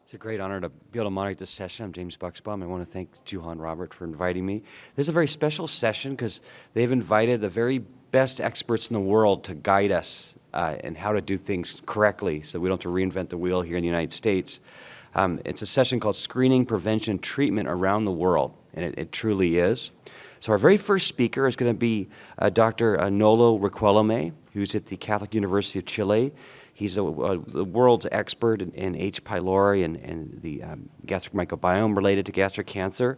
It's a great honor to be able to moderate this session. I'm James Bucksbaum. I want to thank Juhan Robert for inviting me. This is a very special session because they've invited the very best experts in the world to guide us in how to do things correctly so we don't have to reinvent the wheel here in the United States. It's a session called Screening, Prevention, Treatment Around the World, and it truly is. So our very first speaker is going to be Dr. Arnoldo Riquleme, who's at the Catholic University of Chile. He's the world's expert in H. pylori and the gastric microbiome related to gastric cancer.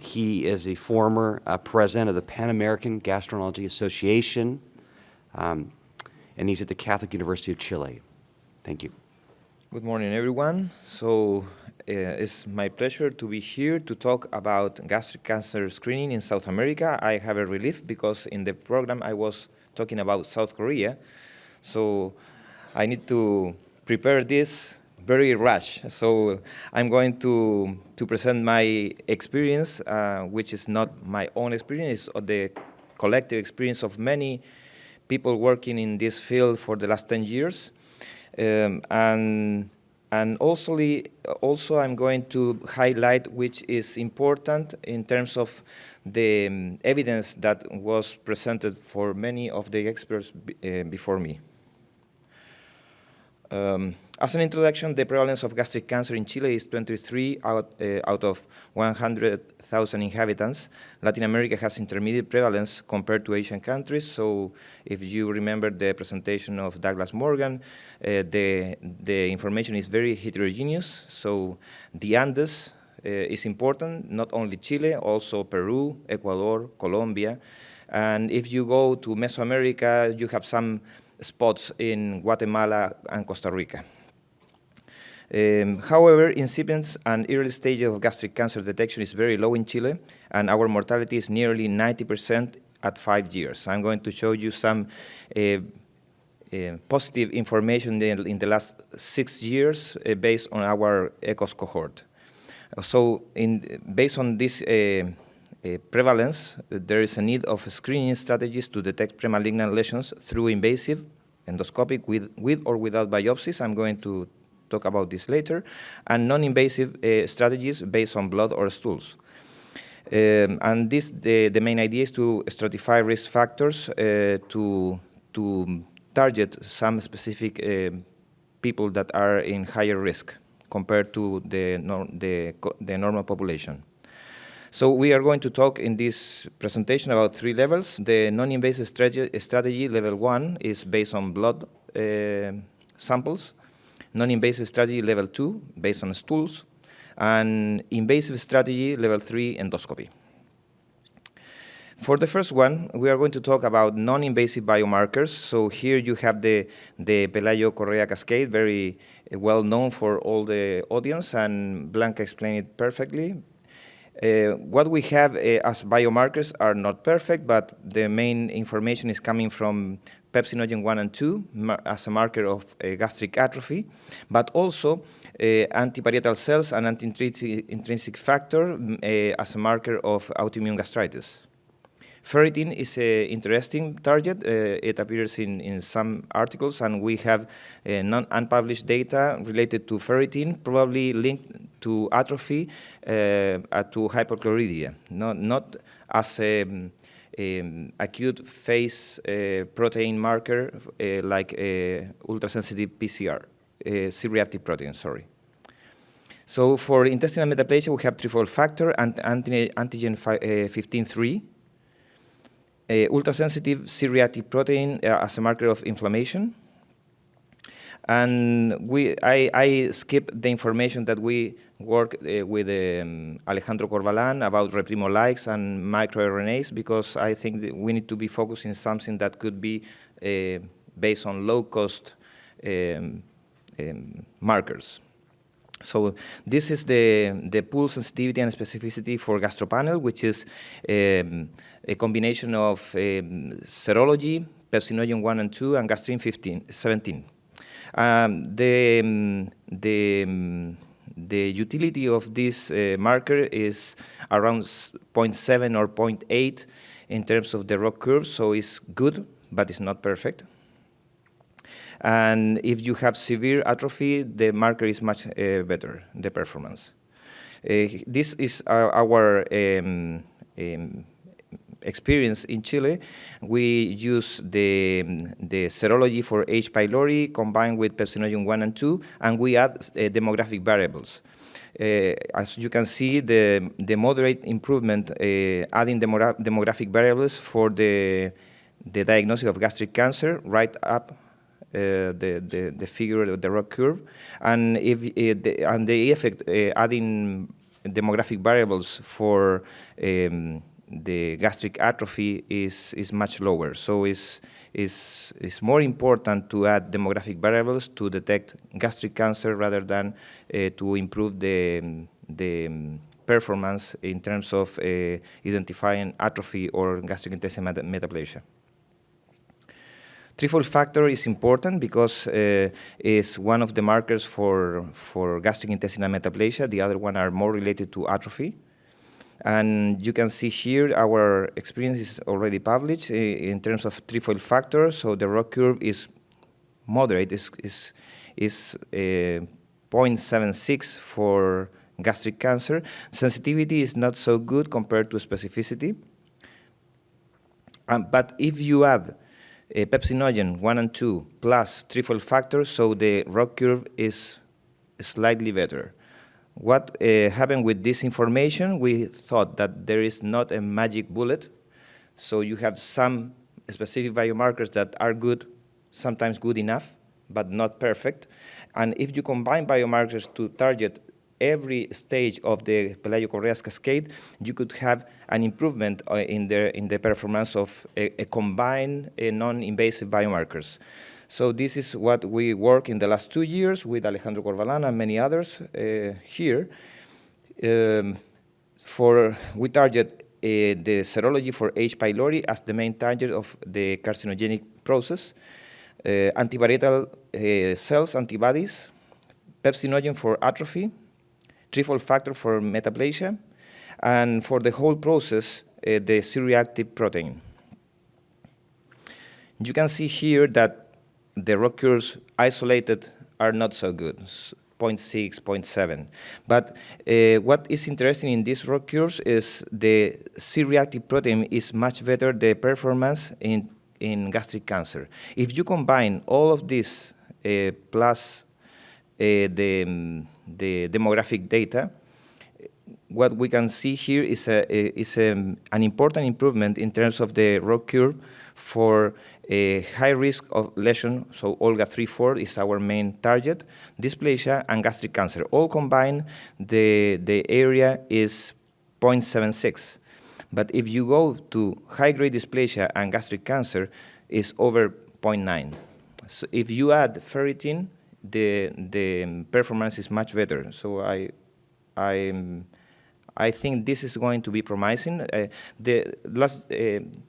He is a former president of the Pan American Gastroenterology Association, and he's at the Catholic University of Chile. Thank you. Good morning, everyone. So it's my pleasure to be here to talk about gastric cancer screening in South America. I have a relief because in the program I was talking about South Korea. So I need to prepare this very rush. So I'm going to present my experience, which is not my own experience, it's the collective experience of many people working in this field for the last 10 years. And also I'm going to highlight which is important in terms of the evidence that was presented for many of the experts before me. As an introduction, the prevalence of gastric cancer in Chile is 23 out of 100,000 inhabitants. Latin America has intermediate prevalence compared to Asian countries. So if you remember the presentation of Douglas Morgan, the information is very heterogeneous. So the Andes is important, not only Chile, also Peru, Ecuador, Colombia. And if you go to Mesoamerica, you have some spots in Guatemala and Costa Rica. However, incidence and early stages of gastric cancer detection is very low in Chile, and our mortality is nearly 90% at 5 years. I'm going to show you some positive information in the last 6 years based on our ECOS cohort. So based on this prevalence, there is a need of screening strategies to detect premalignant lesions through invasive, endoscopic, with or without biopsies. I'm going to talk about this later, and non-invasive strategies based on blood or stools. And the main idea is to stratify risk factors to target some specific people that are in higher risk compared to the normal population. So we are going to talk in this presentation about 3 levels. The non-invasive strategy, level 1, is based on blood samples. Non-invasive strategy, level 2, based on stools. And invasive strategy, level 3, endoscopy. For the first one, we are going to talk about non-invasive biomarkers. So here you have the Pelayo-Correa cascade, very well known for all the audience, and Blanca explained it perfectly. What we have as biomarkers are not perfect, but the main information is coming from pepsinogen 1 and 2 as a marker of gastric atrophy, but also antiparietal cells and anti-intrinsic factor as a marker of autoimmune gastritis. Ferritin is an interesting target. It appears in some articles, and we have unpublished data related to ferritin, probably linked to atrophy, to hyperchlorhydria, not as acute phase protein marker like ultrasensitive PCR, C-reactive protein, sorry. So for intestinal metaplasia, we have threefold factor and antigen 15-3. Ultrasensitive C-reactive protein as a marker of inflammation. And I skipped the information that we work with Alejandro Corvalán about reprimo-likes and microRNAs because I think that we need to be focusing something that could be based on low-cost markers. So this is the pool sensitivity and specificity for GastroPanel, which is a combination of serology, pepsinogen 1 and 2, and gastrin 17. The utility of this marker is around 0.7 or 0.8 in terms of the ROC curve, so it's good, but it's not perfect. And if you have severe atrophy, the marker is much better, the performance. This is our experience in Chile. We use the serology for H. pylori combined with pepsinogen 1 and 2, and we add demographic variables. As you can see, the moderate improvement adding demographic variables for the diagnosis of gastric cancer, right up the figure of the ROC curve, and the effect adding demographic variables for the gastric atrophy is much lower. So it's more important to add demographic variables to detect gastric cancer rather than to improve the performance in terms of identifying atrophy or gastric intestinal metaplasia. Threefold factor is important because it's one of the markers for gastric intestinal metaplasia. The other one are more related to atrophy. And you can see here our experience is already published in terms of threefold factor. So the ROC curve is moderate, is 0.76 for gastric cancer. Sensitivity is not so good compared to specificity. But if you add pepsinogen 1 and 2 plus threefold factor, so the ROC curve is slightly better. What happened with this information? We thought that there is not a magic bullet. So you have some specific biomarkers that are good, sometimes good enough, but not perfect. And if you combine biomarkers to target every stage of the Pelayo-Correa's cascade, you could have an improvement in the performance of a combined non-invasive biomarkers. So this is what we work in the last 2 years with Alejandro Corvalán and many others here. We target the serology for H. pylori as the main target of the carcinogenic process, antiparietal cells, antibodies, pepsinogen for atrophy, threefold factor for metaplasia, and for the whole process, the C-reactive protein. You can see here that the ROC curves isolated are not so good, 0.6, 0.7. But what is interesting in these ROC curves is the C-reactive protein is much better, the performance in gastric cancer. If you combine all of this plus the demographic data, what we can see here is an important improvement in terms of the ROC curve for a high risk of lesion, so Olga 3-4 is our main target, dysplasia and gastric cancer. All combined, the area is 0.76. But if you go to high-grade dysplasia and gastric cancer, it's over 0.9. So if you add ferritin, the performance is much better. So I think this is going to be promising.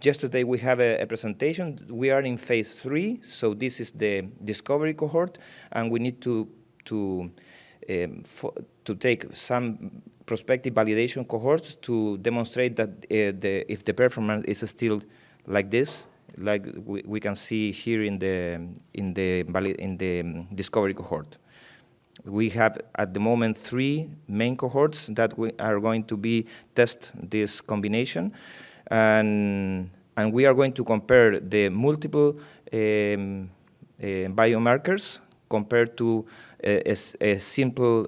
Yesterday we have a presentation. We are in phase 3, so this is the discovery cohort, and we need to take some prospective validation cohorts to demonstrate that if the performance is still like this, like we can see here in the discovery cohort. We have, at the moment, 3 main cohorts that we are going to test this combination. And we are going to compare the multiple biomarkers compared to a simple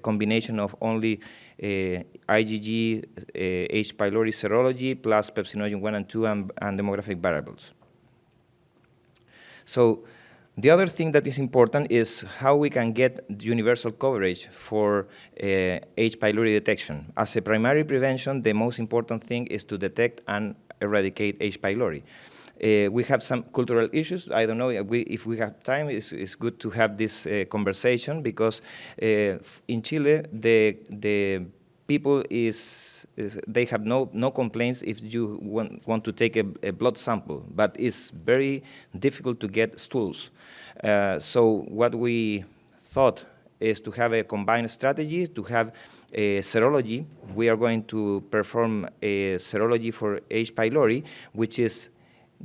combination of only IgG, H. pylori serology, plus pepsinogen 1 and 2 and demographic variables. So the other thing that is important is how we can get universal coverage for H. pylori detection. As a primary prevention, the most important thing is to detect and eradicate H. pylori. We have some cultural issues. I don't know if we have time. It's good to have this conversation because in Chile, the people they have no complaints if you want to take a blood sample, but it's very difficult to get stools. So what we thought is to have a combined strategy, to have a serology. We are going to perform a serology for H. pylori, which is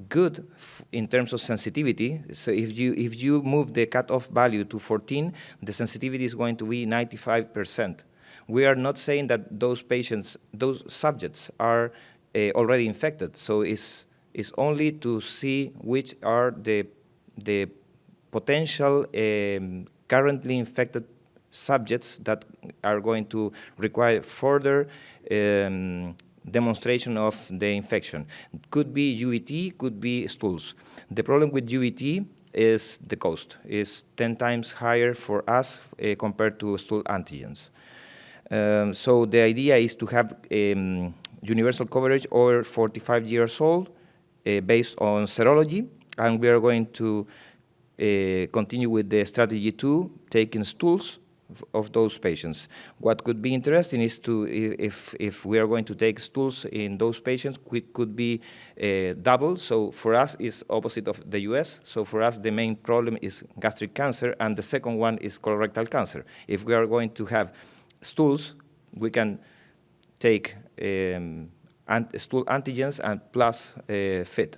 good in terms of sensitivity. So if you move the cutoff value to 14, the sensitivity is going to be 95%. We are not saying that those patients, those subjects are already infected. So it's only to see which are the potential currently infected subjects that are going to require further demonstration of the infection. Could be UET, could be stools. The problem with UET is the cost. It's 10 times higher for us compared to stool antigens. So the idea is to have universal coverage over 45 years old based on serology, and we are going to continue with the strategy 2, taking stools of those patients. What could be interesting is to, if we are going to take stools in those patients, it could be double. So for us, it's opposite of the US. So for us, the main problem is gastric cancer, and the second one is colorectal cancer. If we are going to have stools, we can take stool antigens and plus FIT.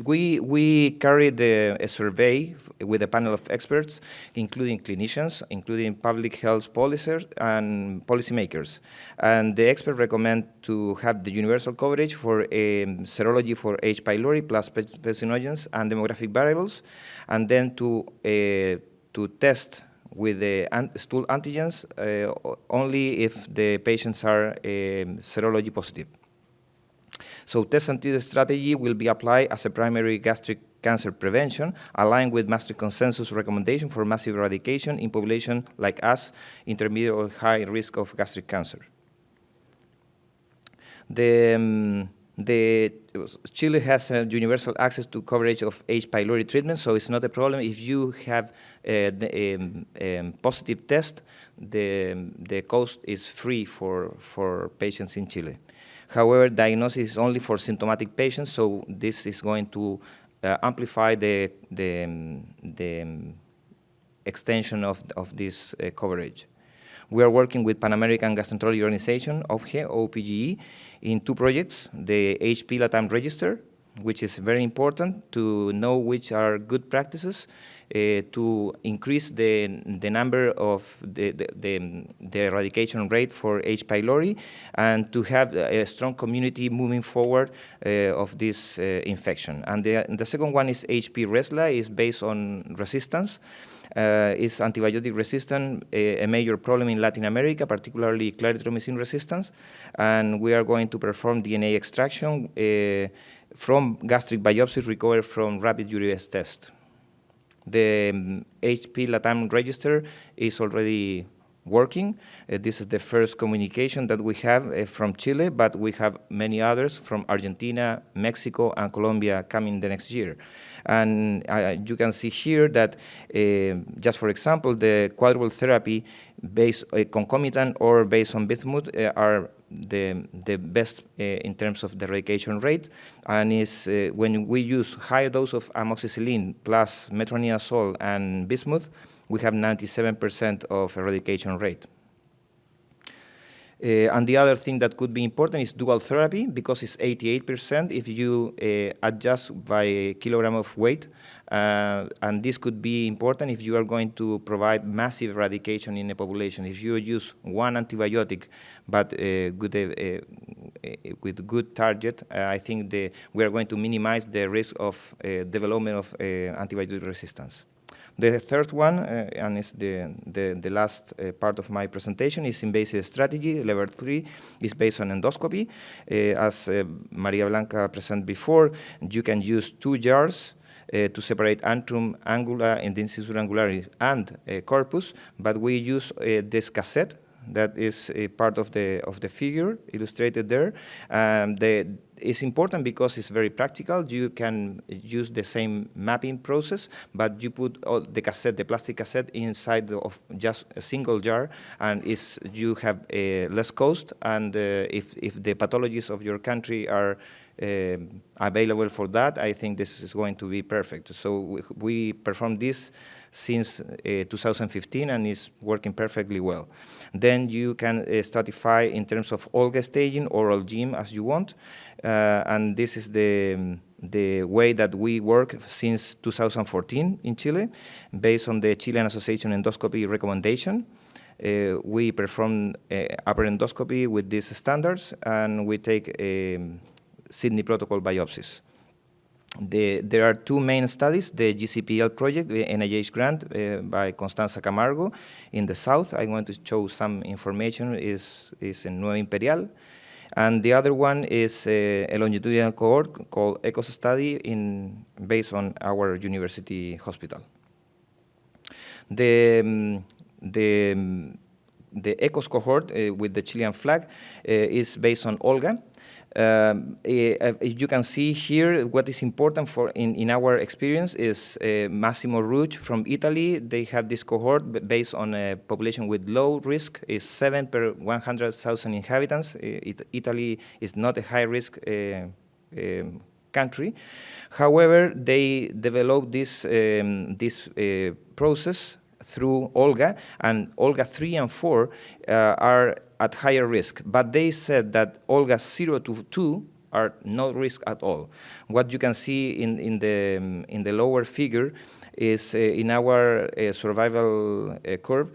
We carried a survey with a panel of experts, including clinicians, including public health policers and policymakers. And the experts recommend to have the universal coverage for serology for H. pylori plus pacinogens and demographic variables, and then to test with the stool antigens only if the patients are serology positive. So test and treat strategy will be applied as a primary gastric cancer prevention, aligned with Maastricht consensus recommendation for massive eradication in population like us, intermediate or high risk of gastric cancer. Chile has universal access to coverage of H. pylori treatment, so it's not a problem. If you have a positive test, the cost is free for patients in Chile. However, diagnosis is only for symptomatic patients, so this is going to amplify the extension of this coverage. We are working with Pan American Gastroenterology Organization, OPGE, OPGE, in 2 projects, the HP LATAM register, which is very important to know which are good practices, to increase the number of the eradication rate for H. pylori, and to have a strong community moving forward of this infection. And the second one is HP RESLA, is based on resistance. Is antibiotic resistant a major problem in Latin America, particularly clarithromycin resistance, and we are going to perform DNA extraction from gastric biopsies recovered from rapid urease test. The HP LATAM register is already working. This is the first communication that we have from Chile, but we have many others from Argentina, Mexico, and Colombia coming the next year. And you can see here that, just for example, the quadruple therapy based concomitant or based on bismuth are the best in terms of the eradication rate, and is when we use high dose of amoxicillin plus metronidazole and bismuth, we have 97% of eradication rate. And the other thing that could be important is dual therapy, because it's 88% if you adjust by kilogram of weight. And this could be important if you are going to provide massive eradication in a population. If you use one antibiotic, but with good target, I think we are going to minimize the risk of development of antibiotic resistance. The third one, and it's the last part of my presentation, is invasive strategy. Level 3 is based on endoscopy. As Maria Blanca presented before, you can use 2 jars to separate antrum, angula, and incisura angularis, and corpus, but we use this cassette that is a part of the figure illustrated there. It's important because it's very practical. You can use the same mapping process, but you put all the cassette, the plastic cassette, inside of just a single jar, and you have less cost. And if the pathologies of your country are available for that, I think this is going to be perfect. So we performed this since 2015 and it's working perfectly well. Then you can stratify in terms of Olga staging or OLGIM as you want. And this is the way that we work since 2014 in Chile, based on the Chilean Association Endoscopy recommendation. We perform upper endoscopy with these standards, and we take Sydney protocol biopsies. There are two main studies, the GCPL project, the NIH grant by Constanza Camargo in the south. I want to show some information, is in Nueva Imperial. And the other one is a longitudinal cohort called ECOS study based on our university hospital. The ECOS cohort with the Chilean flag is based on Olga. You can see here what is important in our experience is Massimo Rucci from Italy. They have this cohort based on a population with low risk, is 7 per 100,000 inhabitants. Italy is not a high risk country. However, they developed this process through Olga, and Olga 3 and 4 are at higher risk. But they said that Olga 0 to 2 are no risk at all. What you can see in the lower figure is in our survival curve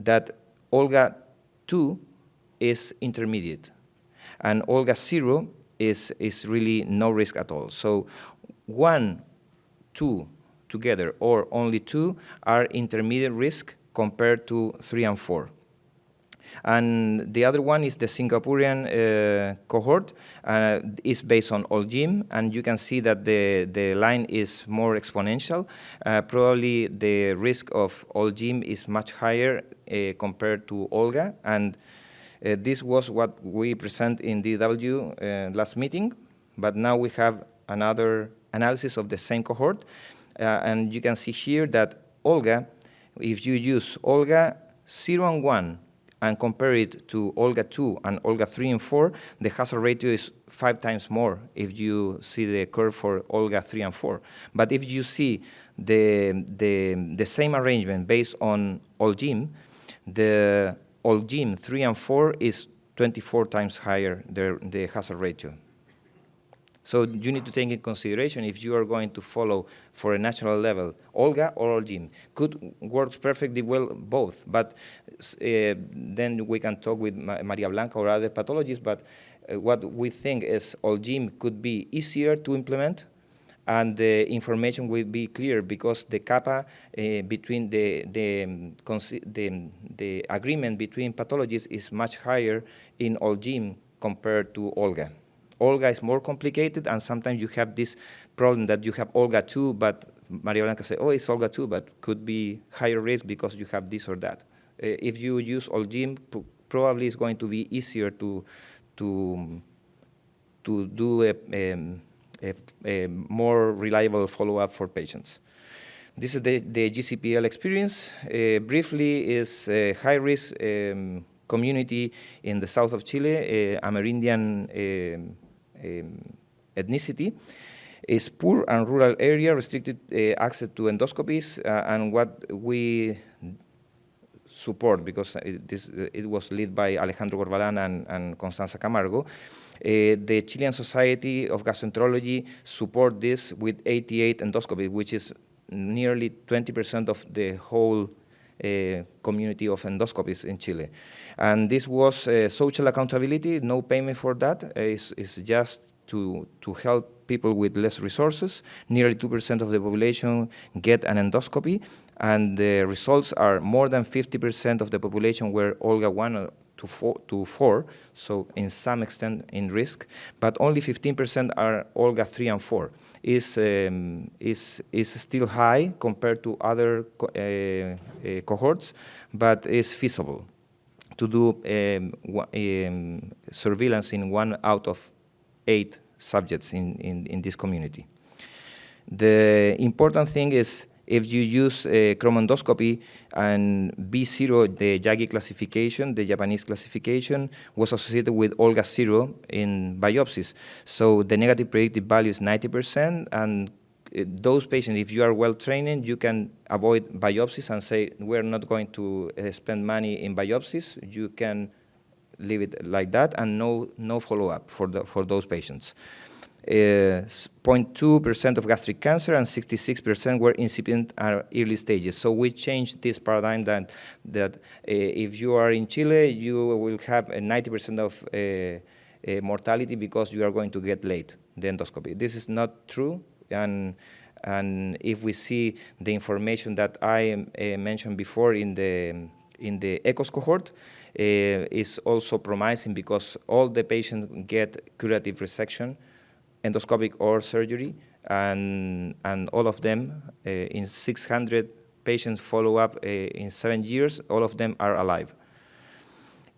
that Olga 2 is intermediate, and Olga 0 is really no risk at all. So 1, 2 together, or only 2 are intermediate risk compared to 3 and 4. And the other one is the Singaporean cohort, is based on OLGIM, and you can see that the line is more exponential. Probably the risk of OLGIM is much higher compared to Olga, and this was what we present in DW last meeting, but now we have another analysis of the same cohort. And you can see here that Olga, if you use Olga 0 and 1 and compare it to Olga 2 and Olga 3 and 4, the hazard ratio is 5 times more if you see the curve for Olga 3 and 4. But if you see the same arrangement based on OLGIM, the OLGIM 3 and 4 is 24 times higher, the hazard ratio. So you need to take into consideration if you are going to follow for a national level Olga or OLGIM. Could work perfectly well both, but then we can talk with Maria Blanca or other pathologists, but what we think is OLGIM could be easier to implement, and the information will be clear because the kappa between the agreement between pathologists is much higher in OLGIM compared to Olga. Olga is more complicated, and sometimes you have this problem that you have Olga 2, but Maria Blanca says, oh, it's Olga 2, but could be higher risk because you have this or that. If you use OLGIM, probably it's going to be easier to do a more reliable follow-up for patients. This is the GCPL experience. Briefly, is a high-risk community in the south of Chile, Amerindian ethnicity. Is poor and rural area, restricted access to endoscopies, and what we support, because it was led by Alejandro Corbalán and Constanza Camargo. The Chilean Society of Gastroenterology support this with 88 endoscopies, which is nearly 20% of the whole community of endoscopies in Chile. And this was social accountability, no payment for that. It's just to help people with less resources. Nearly 2% of the population get an endoscopy, and the results are more than 50% of the population were Olga 1 to 4, so in some extent in risk, but only 15% are Olga 3 and 4. Is still high compared to other cohorts, but is feasible to do surveillance in 1 out of 8 subjects in this community. The important thing is If you use chromendoscopy and B0, the Yagi classification, the Japanese classification, was associated with Olga 0 in biopsies. So the negative predictive value is 90%, and those patients, if you are well trained, you can avoid biopsies and say, we're not going to spend money in biopsies. You can leave it like that, and no follow-up for those patients. 0.2% of gastric cancer and 66% were incipient or early stages. So we changed this paradigm that if you are in Chile, you will have a 90% of mortality because you are going to get late the endoscopy. This is not true, and if we see the information that I mentioned before in the ECOS cohort, is also promising because all the patients get curative resection, endoscopic or surgery, and all of them, in 600 patients follow-up in 7 years, all of them are alive.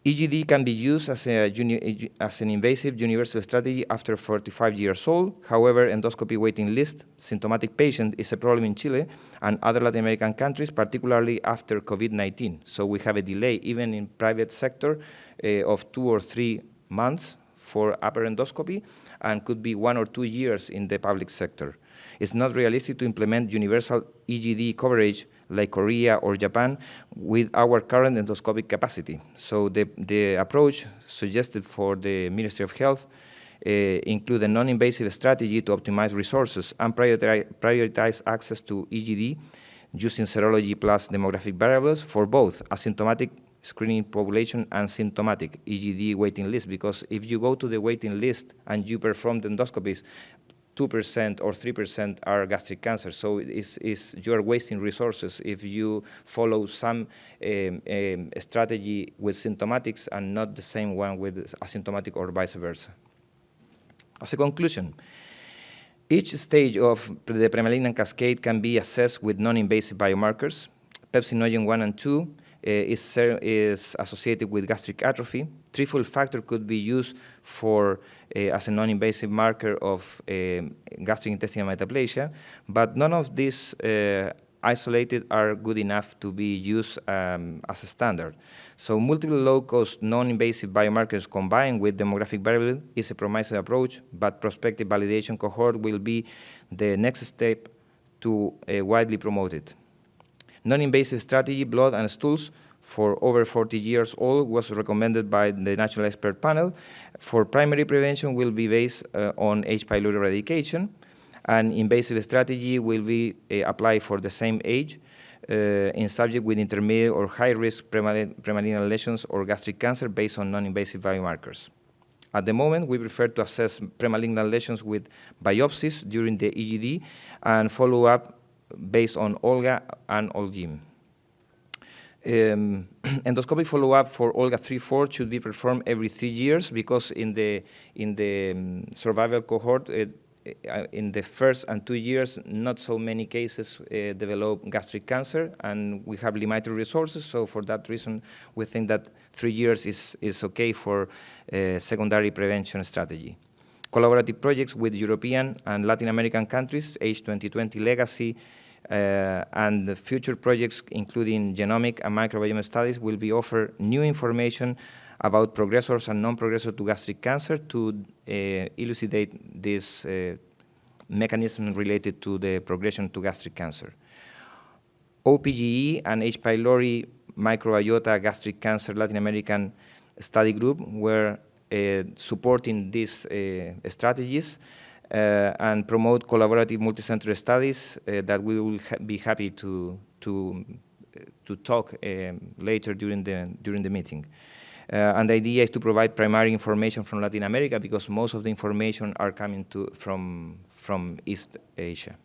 EGD can be used as an invasive universal strategy after 45 years old. However, endoscopy waiting list, symptomatic patient is a problem in Chile and other Latin American countries, particularly after COVID-19. So we have a delay, even in private sector, of 2 or 3 months for upper endoscopy, and could be 1 or 2 years in the public sector. It's not realistic to implement universal EGD coverage like Korea or Japan with our current endoscopic capacity. So the approach suggested for the Ministry of Health include a non-invasive strategy to optimize resources and prioritize access to EGD using serology plus demographic variables for both asymptomatic screening population and symptomatic EGD waiting list, because if you go to the waiting list and you perform the endoscopies, 2% or 3% are gastric cancer. So you are wasting resources if you follow some strategy with symptomatics and not the same one with asymptomatic or vice versa. As a conclusion, each stage of the premalignant cascade can be assessed with non-invasive biomarkers. Pepsinogen 1 and 2 is associated with gastric atrophy. Trifold factor could be used for as a non-invasive marker of gastric intestinal metaplasia, but none of these isolated are good enough to be used as a standard. So multiple low-cost non-invasive biomarkers combined with demographic variable is a promising approach, but prospective validation cohort will be the next step to widely promote it. Non-invasive strategy, blood and stools for over 40 years old was recommended by the National Expert Panel. For primary prevention will be based on H. pylori eradication, and invasive strategy will be applied for the same age in subject with intermediate or high-risk premalignant lesions or gastric cancer based on non-invasive biomarkers. At the moment, we prefer to assess premalignant lesions with biopsies during the EGD and follow up based on Olga and Olgim. Endoscopic follow-up for Olga 3-4 should be performed every 3 years because in the survival cohort, in the first and 2 years, not so many cases develop gastric cancer, and we have limited resources. So for that reason, we think that 3 years is okay for secondary prevention strategy. Collaborative projects with European and Latin American countries, H2020 legacy, and the future projects, including genomic and microbiome studies, will be offer new information about progressors and non-progressors to gastric cancer to elucidate this mechanism related to the progression to gastric cancer. OPGE and H. pylori microbiota gastric cancer Latin American study group were supporting these strategies and promote collaborative multicenter studies that we will be happy to talk later during the meeting. And the idea is to provide primary information from Latin America because most of the information are coming from East Asia.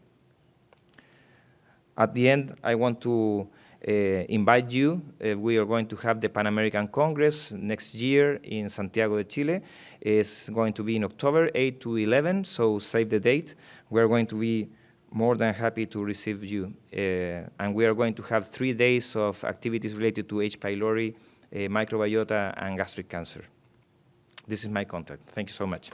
At the end, I want to invite you. We are going to have the Pan American Congress next year in Santiago de Chile. It's going to be in October 8 to 11, so save the date. We're going to be more than happy to receive you. And we are going to have 3 days of activities related to H. pylori, microbiota, and gastric cancer. This is my contact. Thank you so much.